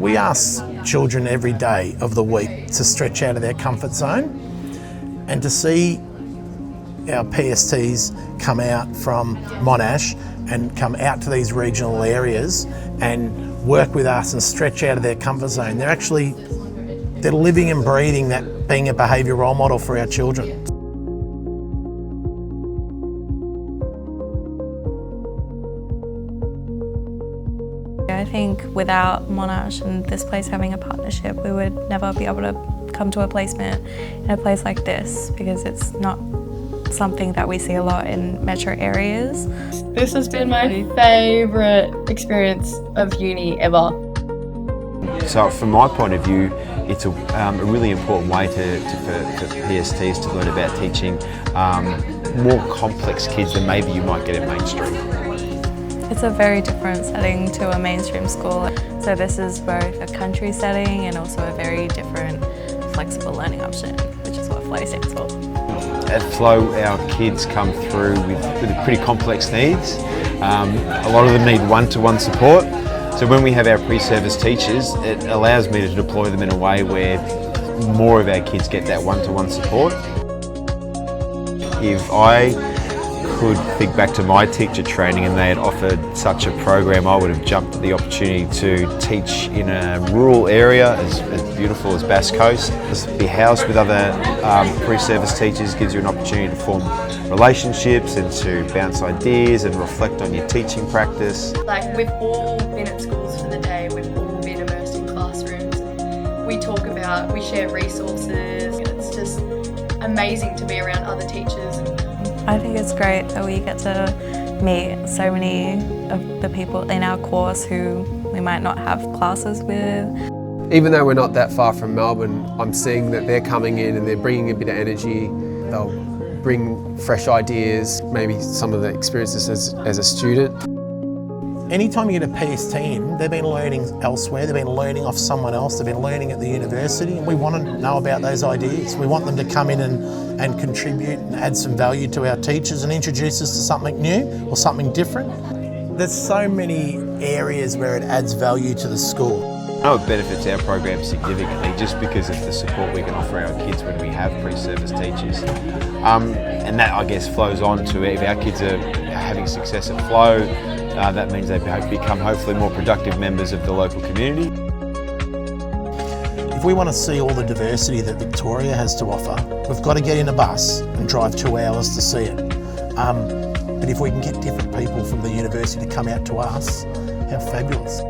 We ask children every day of the week to stretch out of their comfort zone, and to see our PSTs come out from Monash and come out to these regional areas and work with us and stretch out of their comfort zone. They're living and breathing that, being a behaviour role model for our children. I think without Monash and this place having a partnership, we would never be able to come to a placement in a place like this, because it's not something that we see a lot in metro areas. This has been my favourite experience of uni ever. So from my point of view, it's a really important way for PSTs to learn about teaching more complex kids than maybe you might get at mainstream. It's a very different setting to a mainstream school. So this is both a country setting and also a very different flexible learning option, which is what FLOW stands for. At FLOW, our kids come through with pretty complex needs. A lot of them need one-to-one support. So when we have our pre-service teachers, it allows me to deploy them in a way where more of our kids get that one-to-one support. If I could think back to my teacher training and they had offered such a program, I would have jumped at the opportunity to teach in a rural area as beautiful as Bass Coast. Just be housed with other pre-service teachers gives you an opportunity to form relationships and to bounce ideas and reflect on your teaching practice. Like, we've all been at schools for the day, we've all been immersed in classrooms. We share resources, and it's just amazing to be around other teachers. I think it's great that we get to meet so many of the people in our course who we might not have classes with. Even though we're not that far from Melbourne, I'm seeing that they're coming in and they're bringing a bit of energy. They'll bring fresh ideas, maybe some of the experiences as a student. Anytime you get a PST in, they've been learning elsewhere, they've been learning off someone else, they've been learning at the university, and we want to know about those ideas. We want them to come in and contribute and add some value to our teachers and introduce us to something new or something different. There's so many areas where it adds value to the school. I know it benefits our program significantly just because of the support we can offer our kids when we have pre-service teachers. And that, I guess, flows on to if our kids are having success at FLOW, that means they become hopefully more productive members of the local community. If we want to see all the diversity that Victoria has to offer, we've got to get in a bus and drive 2 hours to see it. But if we can get different people from the university to come out to us, how fabulous.